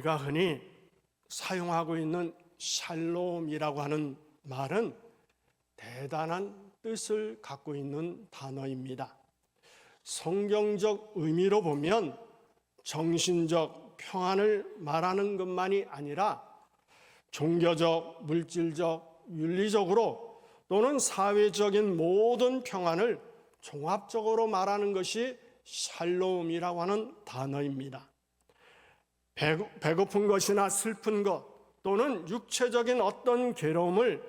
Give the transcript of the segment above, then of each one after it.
우리가 흔히 사용하고 있는 샬롬이라고 하는 말은 대단한 뜻을 갖고 있는 단어입니다. 성경적 의미로 보면 정신적 평안을 말하는 것만이 아니라 종교적, 물질적, 윤리적으로 또는 사회적인 모든 평안을 종합적으로 말하는 것이 샬롬이라고 하는 단어입니다. 배고픈 것이나 슬픈 것 또는 육체적인 어떤 괴로움을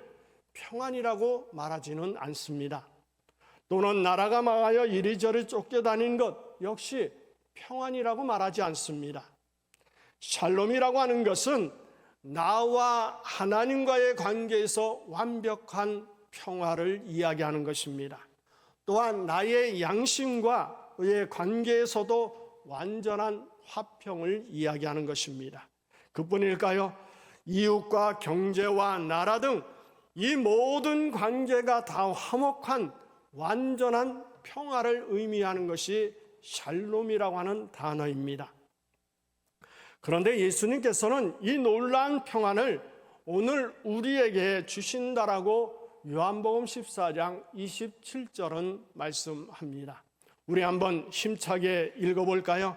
평안이라고 말하지는 않습니다. 또는 나라가 망하여 이리저리 쫓겨다닌 것 역시 평안이라고 말하지 않습니다. 샬롬이라고 하는 것은 나와 하나님과의 관계에서 완벽한 평화를 이야기하는 것입니다. 또한 나의 양심과의 관계에서도 완전한 화평을 이야기하는 것입니다. 그뿐일까요? 이웃과 경제와 나라 등 이 모든 관계가 다 화목한 완전한 평화를 의미하는 것이 샬롬이라고 하는 단어입니다. 그런데 예수님께서는 이 놀라운 평안을 오늘 우리에게 주신다라고 요한복음 14장 27절은 말씀합니다. 우리 한번 힘차게 읽어볼까요?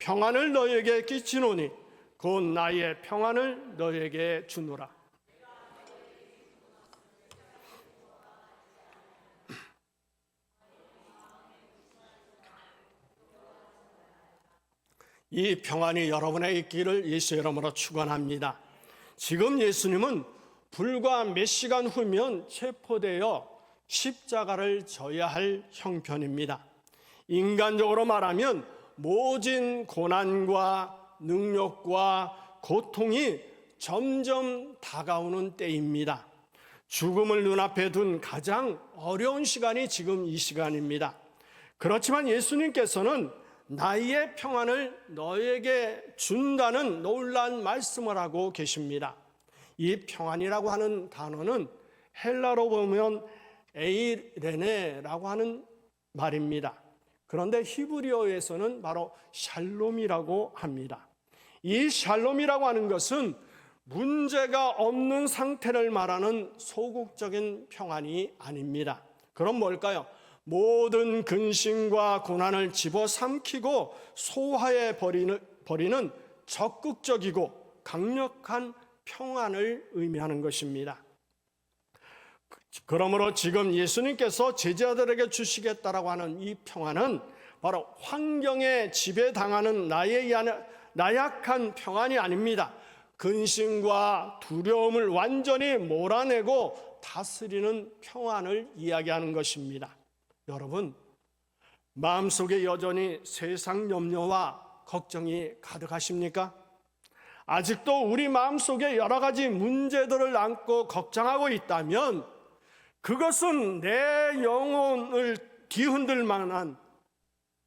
평안을 너에게 끼치노니 곧 나의 평안을 너에게 주노라. 이 평안이 여러분에 있기를 예수 이름으로 축원합니다. 지금 예수님은 불과 몇 시간 후면 체포되어 십자가를 져야 할 형편입니다. 인간적으로 말하면 모진 고난과 능력과 고통이 점점 다가오는 때입니다. 죽음을 눈앞에 둔 가장 어려운 시간이 지금 이 시간입니다. 그렇지만 예수님께서는 나의 평안을 너에게 준다는 놀라운 말씀을 하고 계십니다. 이 평안이라고 하는 단어는 헬라로 보면 에이레네라고 하는 말입니다. 그런데 히브리어에서는 바로 샬롬이라고 합니다. 이 샬롬이라고 하는 것은 문제가 없는 상태를 말하는 소극적인 평안이 아닙니다. 그럼 뭘까요? 모든 근심과 고난을 집어삼키고 소화해 버리는 적극적이고 강력한 평안을 의미하는 것입니다. 그러므로 지금 예수님께서 제자들에게 주시겠다라고 하는 이 평안은 바로 환경에 지배당하는 나의 나약한 평안이 아닙니다. 근심과 두려움을 완전히 몰아내고 다스리는 평안을 이야기하는 것입니다. 여러분, 마음속에 여전히 세상 염려와 걱정이 가득하십니까? 아직도 우리 마음속에 여러 가지 문제들을 안고 걱정하고 있다면 그것은 내 영혼을 뒤흔들 만한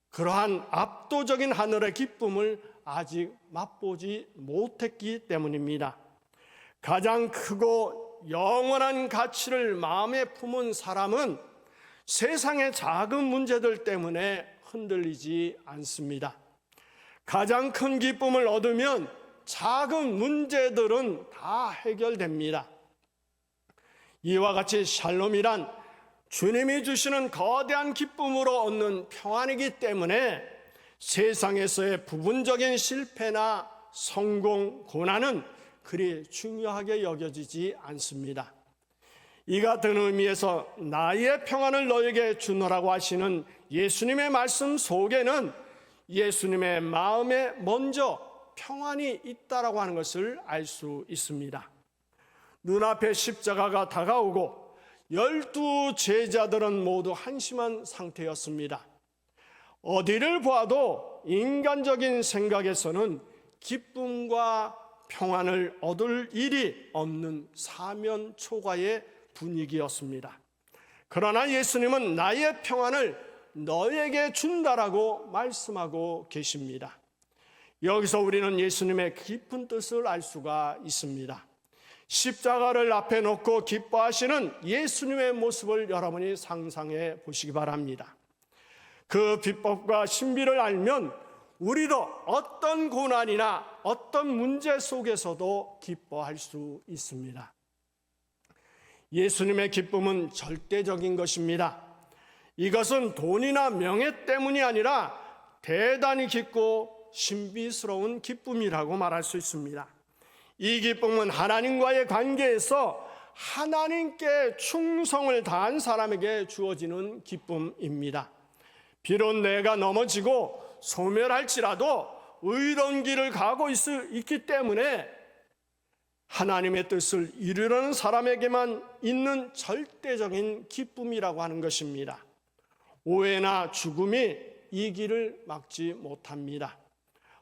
그러한 압도적인 하늘의 기쁨을 아직 맛보지 못했기 때문입니다. 가장 크고 영원한 가치를 마음에 품은 사람은 세상의 작은 문제들 때문에 흔들리지 않습니다. 가장 큰 기쁨을 얻으면 작은 문제들은 다 해결됩니다. 이와 같이 샬롬이란 주님이 주시는 거대한 기쁨으로 얻는 평안이기 때문에 세상에서의 부분적인 실패나 성공, 고난은 그리 중요하게 여겨지지 않습니다. 이 같은 의미에서 나의 평안을 너에게 주노라고 하시는 예수님의 말씀 속에는 예수님의 마음에 먼저 평안이 있다라고 하는 것을 알 수 있습니다. 눈앞에 십자가가 다가오고 12 제자들은 모두 한심한 상태였습니다. 어디를 보아도 인간적인 생각에서는 기쁨과 평안을 얻을 일이 없는 사면초가의 분위기였습니다. 그러나 예수님은 나의 평안을 너에게 준다라고 말씀하고 계십니다. 여기서 우리는 예수님의 깊은 뜻을 알 수가 있습니다. 십자가를 앞에 놓고 기뻐하시는 예수님의 모습을 여러분이 상상해 보시기 바랍니다. 그 비법과 신비를 알면 우리도 어떤 고난이나 어떤 문제 속에서도 기뻐할 수 있습니다. 예수님의 기쁨은 절대적인 것입니다. 이것은 돈이나 명예 때문이 아니라 대단히 깊고 신비스러운 기쁨이라고 말할 수 있습니다. 이 기쁨은 하나님과의 관계에서 하나님께 충성을 다한 사람에게 주어지는 기쁨입니다. 비록 내가 넘어지고 소멸할지라도 의로운 길을 가고 있기 때문에 하나님의 뜻을 이루려는 사람에게만 있는 절대적인 기쁨이라고 하는 것입니다. 오해나 죽음이 이 길을 막지 못합니다.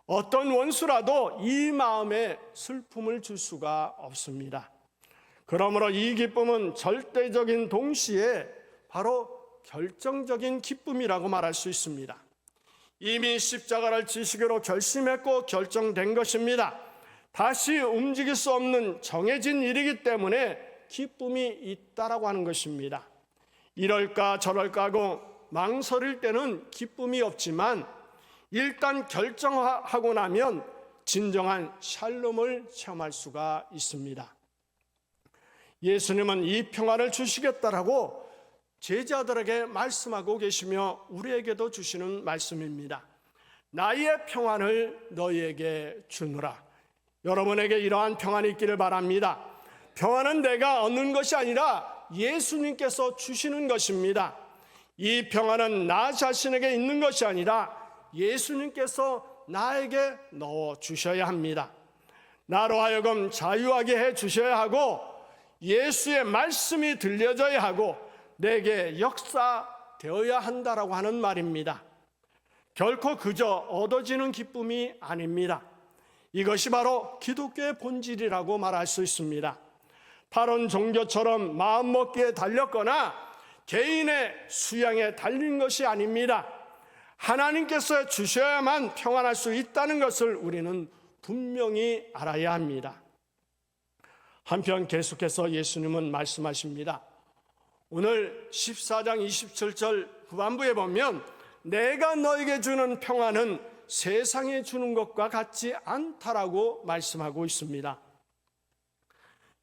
어떤 원수라도 이 마음에 슬픔을 줄 수가 없습니다. 그러므로 이 기쁨은 절대적인 동시에 바로 결정적인 기쁨이라고 말할 수 있습니다. 이미 십자가를 지시기로 결심했고 결정된 것입니다. 다시 움직일 수 없는 정해진 일이기 때문에 기쁨이 있다라고 하는 것입니다. 이럴까 저럴까 하고 망설일 때는 기쁨이 없지만 일단 결정하고 나면 진정한 샬롬을 체험할 수가 있습니다. 예수님은 이 평안을 주시겠다라고 제자들에게 말씀하고 계시며 우리에게도 주시는 말씀입니다. 나의 평안을 너희에게 주노라. 여러분에게 이러한 평안이 있기를 바랍니다. 평안은 내가 얻는 것이 아니라 예수님께서 주시는 것입니다. 이 평안은 나 자신에게 있는 것이 아니라 예수님께서 나에게 넣어 주셔야 합니다. 나로 하여금 자유하게 해 주셔야 하고 예수의 말씀이 들려져야 하고 내게 역사되어야 한다라고 하는 말입니다. 결코 그저 얻어지는 기쁨이 아닙니다. 이것이 바로 기독교의 본질이라고 말할 수 있습니다. 다른 종교처럼 마음먹기에 달렸거나 개인의 수양에 달린 것이 아닙니다. 하나님께서 주셔야만 평안할 수 있다는 것을 우리는 분명히 알아야 합니다. 한편 계속해서 예수님은 말씀하십니다. 오늘 14장 27절 후반부에 보면 내가 너에게 주는 평안은 세상에 주는 것과 같지 않다라고 말씀하고 있습니다.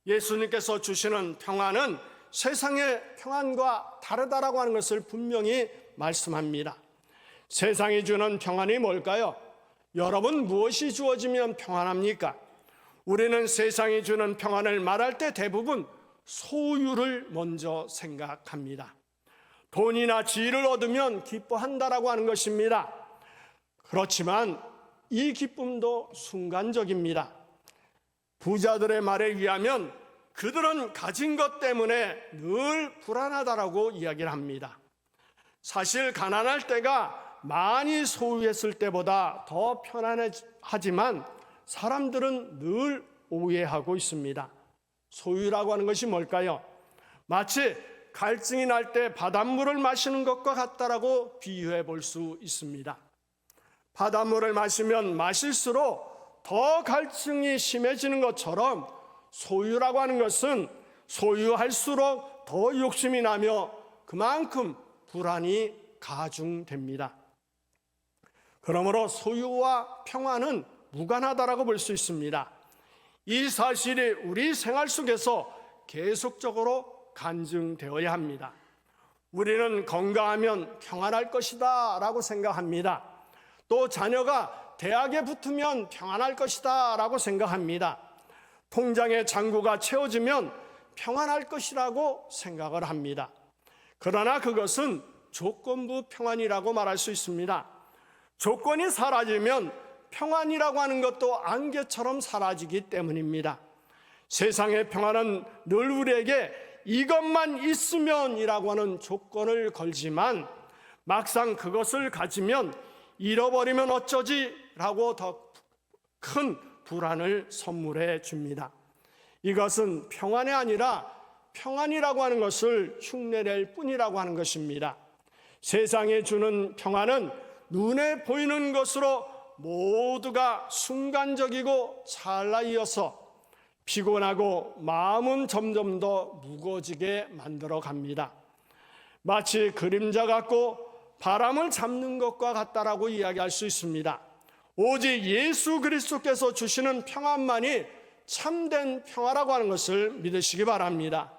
예수님께서 주시는 평안은 세상의 평안과 다르다라고 하는 것을 분명히 말씀합니다. 세상이 주는 평안이 뭘까요? 여러분, 무엇이 주어지면 평안합니까? 우리는 세상이 주는 평안을 말할 때 대부분 소유를 먼저 생각합니다. 돈이나 지위를 얻으면 기뻐한다라고 하는 것입니다. 그렇지만 이 기쁨도 순간적입니다. 부자들의 말에 의하면 그들은 가진 것 때문에 늘 불안하다라고 이야기를 합니다. 사실 가난할 때가 많이 소유했을 때보다 더 편안하지만 사람들은 늘 오해하고 있습니다. 소유라고 하는 것이 뭘까요? 마치 갈증이 날 때 바닷물을 마시는 것과 같다라고 비유해 볼 수 있습니다. 바닷물을 마시면 마실수록 더 갈증이 심해지는 것처럼 소유라고 하는 것은 소유할수록 더 욕심이 나며 그만큼 불안이 가중됩니다. 그러므로 소유와 평안은 무관하다라고 볼 수 있습니다. 이 사실이 우리 생활 속에서 계속적으로 간증되어야 합니다. 우리는 건강하면 평안할 것이다 라고 생각합니다. 또 자녀가 대학에 붙으면 평안할 것이다 라고 생각합니다. 통장의 잔고가 채워지면 평안할 것이라고 생각을 합니다. 그러나 그것은 조건부 평안이라고 말할 수 있습니다. 조건이 사라지면 평안이라고 하는 것도 안개처럼 사라지기 때문입니다. 세상의 평안은 늘 우리에게 이것만 있으면이라고 하는 조건을 걸지만 막상 그것을 가지면 잃어버리면 어쩌지라고 더 큰 불안을 선물해 줍니다. 이것은 평안이 아니라 평안이라고 하는 것을 흉내낼 뿐이라고 하는 것입니다. 세상에 주는 평안은 눈에 보이는 것으로 모두가 순간적이고 찰나이어서 피곤하고 마음은 점점 더 무거워지게 만들어 갑니다. 마치 그림자 같고 바람을 잡는 것과 같다라고 이야기할 수 있습니다. 오직 예수 그리스도께서 주시는 평안만이 참된 평화라고 하는 것을 믿으시기 바랍니다.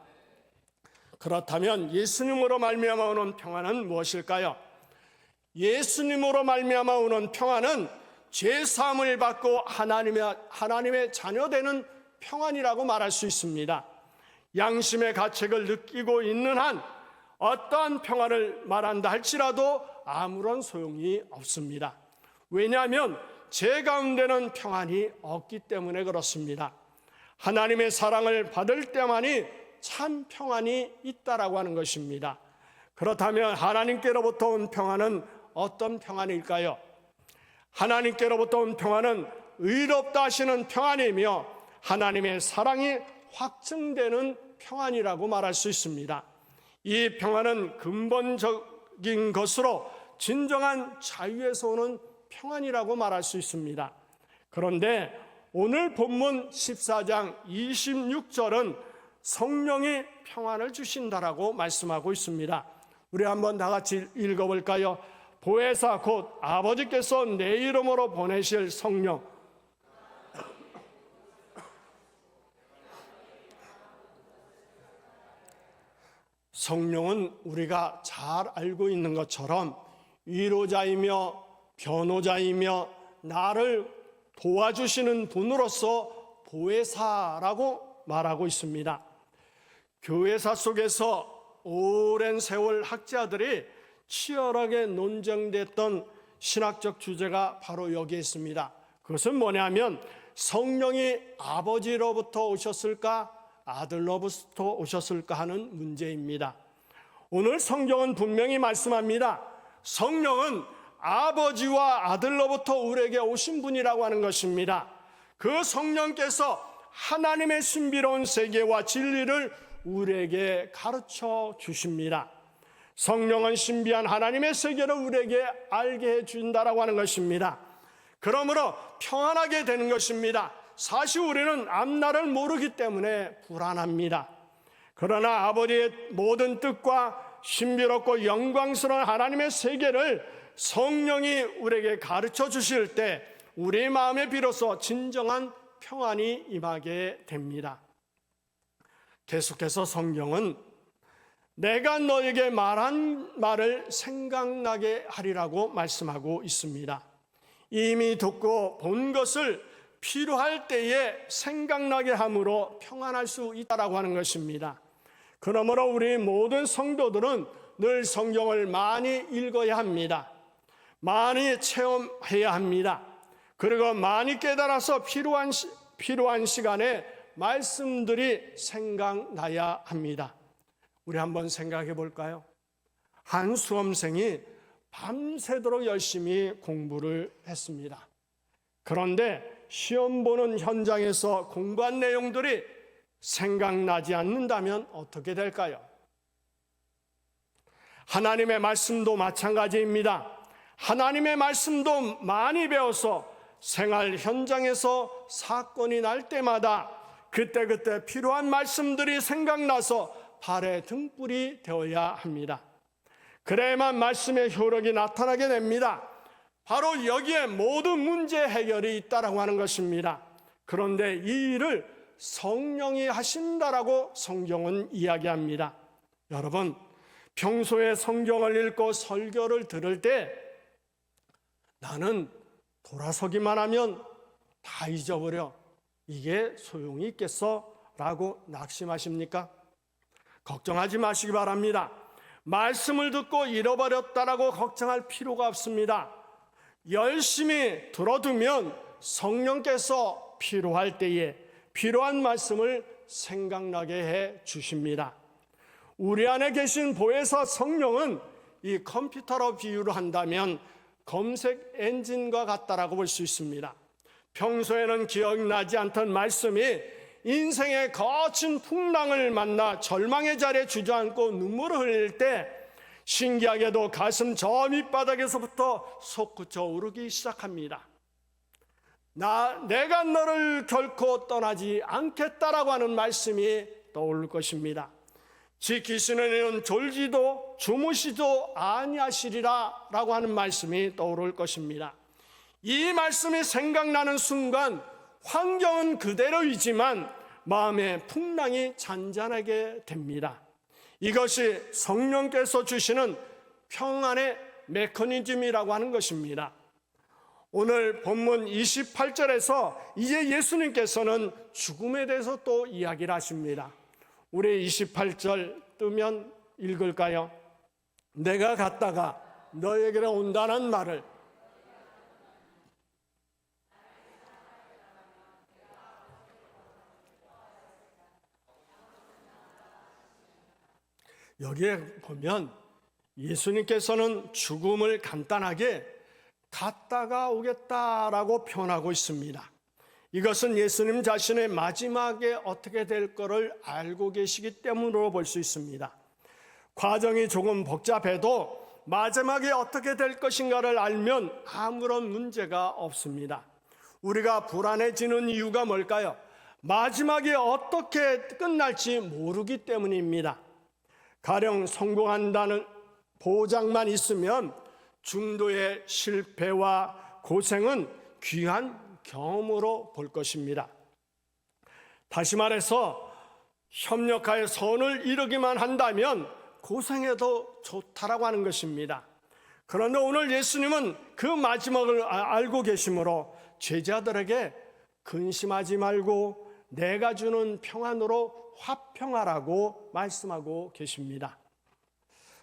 그렇다면 예수님으로 말미암아 오는 평안은 무엇일까요? 예수님으로 말미암아 오는 평안은 죄 사함을 받고 하나님의 자녀되는 평안이라고 말할 수 있습니다. 양심의 가책을 느끼고 있는 한 어떠한 평안을 말한다 할지라도 아무런 소용이 없습니다. 왜냐하면 죄 가운데는 평안이 없기 때문에 그렇습니다. 하나님의 사랑을 받을 때만이 참 평안이 있다라고 하는 것입니다. 그렇다면 하나님께로부터 온 평안은 어떤 평안일까요? 하나님께로부터 온 평안은 의롭다 하시는 평안이며 하나님의 사랑이 확증되는 평안이라고 말할 수 있습니다. 이 평안은 근본적인 것으로 진정한 자유에서 오는 평안이라고 말할 수 있습니다. 그런데 오늘 본문 14장 26절은 성령이 평안을 주신다라고 말씀하고 있습니다. 우리 한번 다 같이 읽어볼까요? 보혜사 곧 아버지께서 내 이름으로 보내실 성령. 성령은 우리가 잘 알고 있는 것처럼 위로자이며 변호자이며 나를 도와주시는 분으로서 보혜사라고 말하고 있습니다. 교회사 속에서 오랜 세월 학자들이 치열하게 논쟁됐던 신학적 주제가 바로 여기에 있습니다. 그것은 뭐냐면 성령이 아버지로부터 오셨을까 아들로부터 오셨을까 하는 문제입니다. 오늘 성경은 분명히 말씀합니다. 성령은 아버지와 아들로부터 우리에게 오신 분이라고 하는 것입니다. 그 성령께서 하나님의 신비로운 세계와 진리를 우리에게 가르쳐 주십니다. 성령은 신비한 하나님의 세계를 우리에게 알게 해준다라고 하는 것입니다. 그러므로 평안하게 되는 것입니다. 사실 우리는 앞날을 모르기 때문에 불안합니다. 그러나 아버지의 모든 뜻과 신비롭고 영광스러운 하나님의 세계를 성령이 우리에게 가르쳐 주실 때 우리 마음에 비로소 진정한 평안이 임하게 됩니다. 계속해서 성경은 내가 너에게 말한 말을 생각나게 하리라고 말씀하고 있습니다. 이미 듣고 본 것을 필요할 때에 생각나게 함으로 평안할 수 있다라고 하는 것입니다. 그러므로 우리 모든 성도들은 늘 성경을 많이 읽어야 합니다. 많이 체험해야 합니다. 그리고 많이 깨달아서 필요한 시간에 말씀들이 생각나야 합니다. 우리 한번 생각해 볼까요? 한 수험생이 밤새도록 열심히 공부를 했습니다. 그런데 시험 보는 현장에서 공부한 내용들이 생각나지 않는다면 어떻게 될까요? 하나님의 말씀도 마찬가지입니다. 하나님의 말씀도 많이 배워서 생활 현장에서 사건이 날 때마다 그때그때 필요한 말씀들이 생각나서 발에 등불이 되어야 합니다. 그래야만 말씀의 효력이 나타나게 됩니다. 바로 여기에 모든 문제 해결이 있다라고 하는 것입니다. 그런데 이 일을 성령이 하신다라고 성경은 이야기합니다. 여러분, 평소에 성경을 읽고 설교를 들을 때 나는 돌아서기만 하면 다 잊어버려. 이게 소용이 있겠어? 라고 낙심하십니까? 걱정하지 마시기 바랍니다. 말씀을 듣고 잃어버렸다라고 걱정할 필요가 없습니다. 열심히 들어두면 성령께서 필요할 때에 필요한 말씀을 생각나게 해 주십니다. 우리 안에 계신 보혜사 성령은 이 컴퓨터로 비유를 한다면 검색 엔진과 같다라고 볼 수 있습니다. 평소에는 기억나지 않던 말씀이 인생의 거친 풍랑을 만나 절망의 자리에 주저앉고 눈물을 흘릴 때 신기하게도 가슴 저 밑바닥에서부터 솟구쳐 오르기 시작합니다. 내가 너를 결코 떠나지 않겠다라고 하는 말씀이 떠오를 것입니다. 지키시는 이는 졸지도 주무시도 아니하시리라 라고 하는 말씀이 떠오를 것입니다. 이 말씀이 생각나는 순간 환경은 그대로이지만 마음의 풍랑이 잔잔하게 됩니다. 이것이 성령께서 주시는 평안의 메커니즘이라고 하는 것입니다. 오늘 본문 28절에서 이제 예수님께서는 죽음에 대해서 또 이야기를 하십니다. 우리 28절 뜨면 읽을까요? 내가 갔다가 너에게로 온다는 말을 여기에 보면 예수님께서는 죽음을 간단하게 갔다가 오겠다라고 표현하고 있습니다. 이것은 예수님 자신의 마지막에 어떻게 될 것을 알고 계시기 때문으로 볼 수 있습니다. 과정이 조금 복잡해도 마지막에 어떻게 될 것인가를 알면 아무런 문제가 없습니다. 우리가 불안해지는 이유가 뭘까요? 마지막에 어떻게 끝날지 모르기 때문입니다. 가령 성공한다는 보장만 있으면 중도의 실패와 고생은 귀한 경험으로 볼 것입니다. 다시 말해서 협력하여 선을 이루기만 한다면 고생해도 좋다라고 하는 것입니다. 그런데 오늘 예수님은 그 마지막을 알고 계시므로 제자들에게 근심하지 말고 내가 주는 평안으로 화평하라고 말씀하고 계십니다.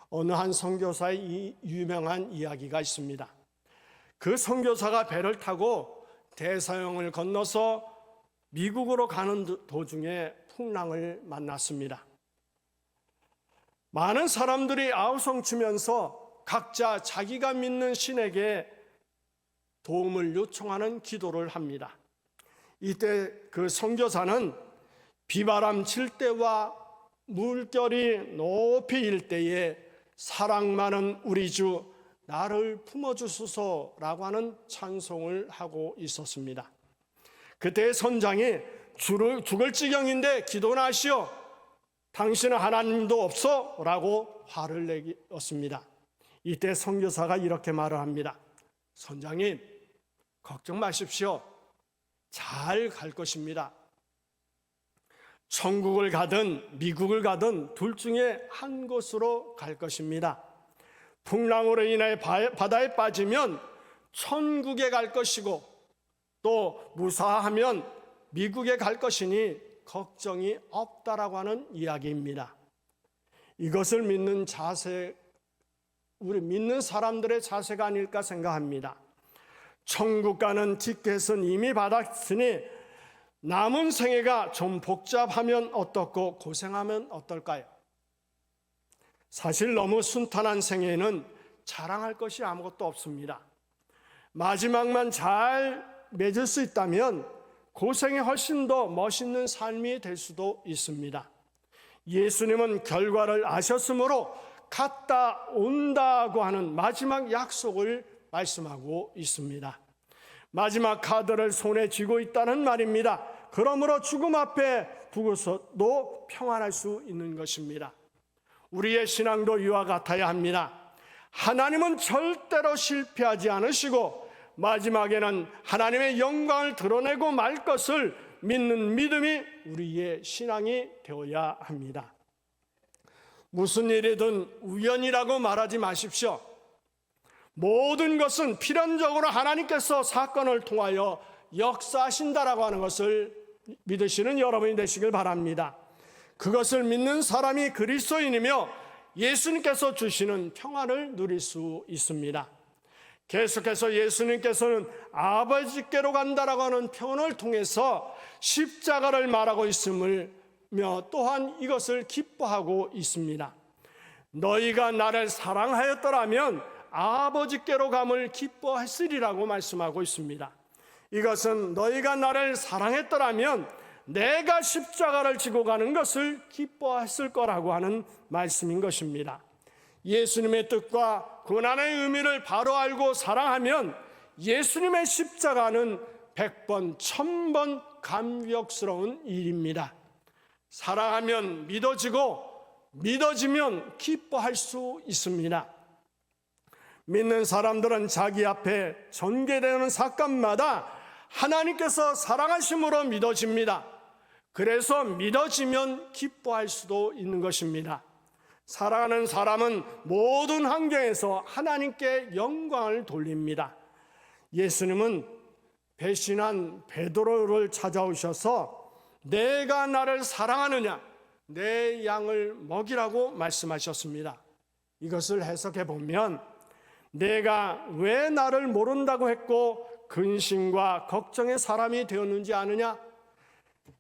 어느 한 선교사의 유명한 이야기가 있습니다. 그 선교사가 배를 타고 대서양을 건너서 미국으로 가는 도중에 풍랑을 만났습니다. 많은 사람들이 아우성치면서 각자 자기가 믿는 신에게 도움을 요청하는 기도를 합니다. 이때 그 선교사는 비바람 칠 때와 물결이 높이 일 때에 사랑 많은 우리 주 나를 품어주소서라고 하는 찬송을 하고 있었습니다. 그때 선장이 죽을 지경인데 기도나 하시오. 당신은 하나님도 없어? 라고 화를 내었습니다. 이때 선교사가 이렇게 말을 합니다. 선장님, 걱정 마십시오. 잘 갈 것입니다. 천국을 가든 미국을 가든 둘 중에 한 곳으로 갈 것입니다. 풍랑으로 인해 바다에 빠지면 천국에 갈 것이고 또 무사하면 미국에 갈 것이니 걱정이 없다라고 하는 이야기입니다. 이것을 믿는 자세, 우리 믿는 사람들의 자세가 아닐까 생각합니다. 천국 가는 티켓은 이미 받았으니 남은 생애가 좀 복잡하면 어떻고 고생하면 어떨까요? 사실 너무 순탄한 생애는 자랑할 것이 아무것도 없습니다. 마지막만 잘 맺을 수 있다면 고생이 훨씬 더 멋있는 삶이 될 수도 있습니다. 예수님은 결과를 아셨으므로 갔다 온다고 하는 마지막 약속을 말씀하고 있습니다. 마지막 카드를 손에 쥐고 있다는 말입니다. 그러므로 죽음 앞에 두고서도 평안할 수 있는 것입니다. 우리의 신앙도 이와 같아야 합니다. 하나님은 절대로 실패하지 않으시고 마지막에는 하나님의 영광을 드러내고 말 것을 믿는 믿음이 우리의 신앙이 되어야 합니다. 무슨 일이든 우연이라고 말하지 마십시오. 모든 것은 필연적으로 하나님께서 사건을 통하여 역사하신다라고 하는 것을 믿으시는 여러분이 되시길 바랍니다. 그것을 믿는 사람이 그리스도인이며 예수님께서 주시는 평안을 누릴 수 있습니다. 계속해서 예수님께서는 아버지께로 간다라고 하는 표현을 통해서 십자가를 말하고 있으며 또한 이것을 기뻐하고 있습니다. 너희가 나를 사랑하였더라면 아버지께로 감을 기뻐했으리라고 말씀하고 있습니다. 이것은 너희가 나를 사랑했더라면 내가 십자가를 지고 가는 것을 기뻐했을 거라고 하는 말씀인 것입니다. 예수님의 뜻과 고난의 의미를 바로 알고 사랑하면 예수님의 십자가는 100번, 1000번 감격스러운 일입니다. 사랑하면 믿어지고 믿어지면 기뻐할 수 있습니다. 믿는 사람들은 자기 앞에 전개되는 사건마다 하나님께서 사랑하심으로 믿어집니다. 그래서 믿어지면 기뻐할 수도 있는 것입니다. 사랑하는 사람은 모든 환경에서 하나님께 영광을 돌립니다. 예수님은 배신한 베드로를 찾아오셔서 내가 나를 사랑하느냐, 내 양을 먹이라고 말씀하셨습니다. 이것을 해석해 보면 내가 왜 나를 모른다고 했고 근심과 걱정의 사람이 되었는지 아느냐?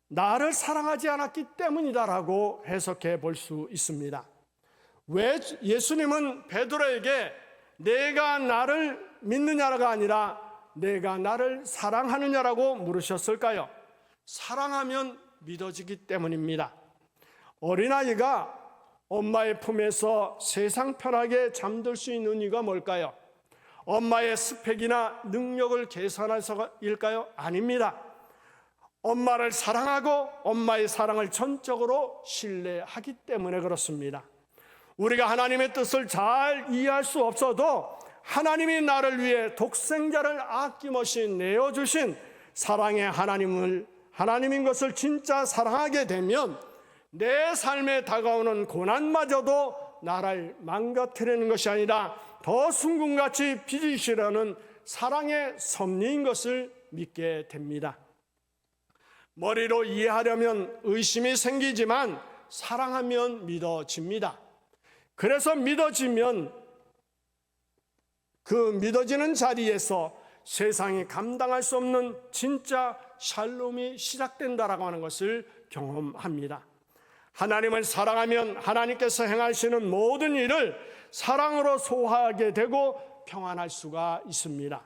나를 사랑하지 않았기 때문이다라고 해석해 볼 수 있습니다. 왜 예수님은 베드로에게 내가 나를 믿느냐가 아니라 내가 나를 사랑하느냐라고 물으셨을까요? 사랑하면 믿어지기 때문입니다. 어린아이가 엄마의 품에서 세상 편하게 잠들 수 있는 이유가 뭘까요? 엄마의 스펙이나 능력을 계산해서일까요? 아닙니다. 엄마를 사랑하고 엄마의 사랑을 전적으로 신뢰하기 때문에 그렇습니다. 우리가 하나님의 뜻을 잘 이해할 수 없어도 하나님이 나를 위해 독생자를 아낌없이 내어주신 사랑의 하나님인 것을 진짜 사랑하게 되면 내 삶에 다가오는 고난마저도 나를 망가뜨리는 것이 아니라 더 순금같이 빚으시려는 사랑의 섭리인 것을 믿게 됩니다. 머리로 이해하려면 의심이 생기지만 사랑하면 믿어집니다. 그래서 믿어지면 그 믿어지는 자리에서 세상이 감당할 수 없는 진짜 샬롬이 시작된다라고 하는 것을 경험합니다. 하나님을 사랑하면 하나님께서 행하시는 모든 일을 사랑으로 소화하게 되고 평안할 수가 있습니다.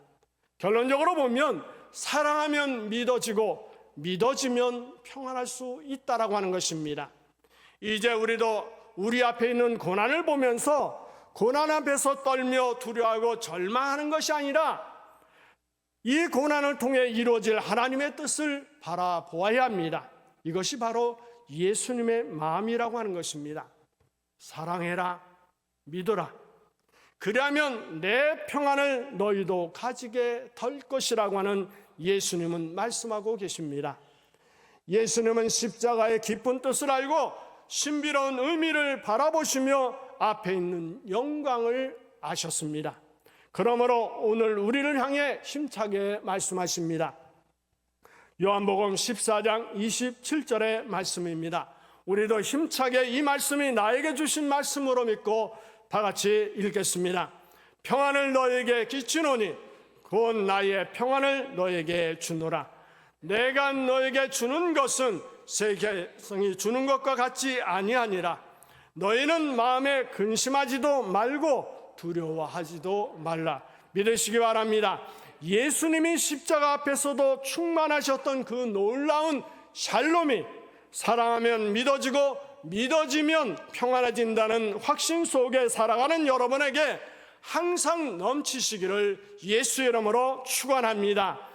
결론적으로 보면 사랑하면 믿어지고 믿어지면 평안할 수 있다라고 하는 것입니다. 이제 우리도 우리 앞에 있는 고난을 보면서 고난 앞에서 떨며 두려워하고 절망하는 것이 아니라 이 고난을 통해 이루어질 하나님의 뜻을 바라보아야 합니다. 이것이 바로 예수님의 마음이라고 하는 것입니다. 사랑해라, 믿어라. 그리하면 내 평안을 너희도 가지게 될 것이라고 하는 예수님은 말씀하고 계십니다. 예수님은 십자가의 깊은 뜻을 알고 신비로운 의미를 바라보시며 앞에 있는 영광을 아셨습니다. 그러므로 오늘 우리를 향해 힘차게 말씀하십니다. 요한복음 14장 27절의 말씀입니다. 우리도 힘차게 이 말씀이 나에게 주신 말씀으로 믿고 다 같이 읽겠습니다. 평안을 너에게 끼치노니 곧 나의 평안을 너에게 주노라. 내가 너에게 주는 것은 세계성이 주는 것과 같지 아니하니라. 너희는 마음에 근심하지도 말고 두려워하지도 말라. 믿으시기 바랍니다. 예수님이 십자가 앞에서도 충만하셨던 그 놀라운 샬롬이 사랑하면 믿어지고 믿어지면 평안해진다는 확신 속에 살아가는 여러분에게 항상 넘치시기를 예수의 이름으로 축원합니다.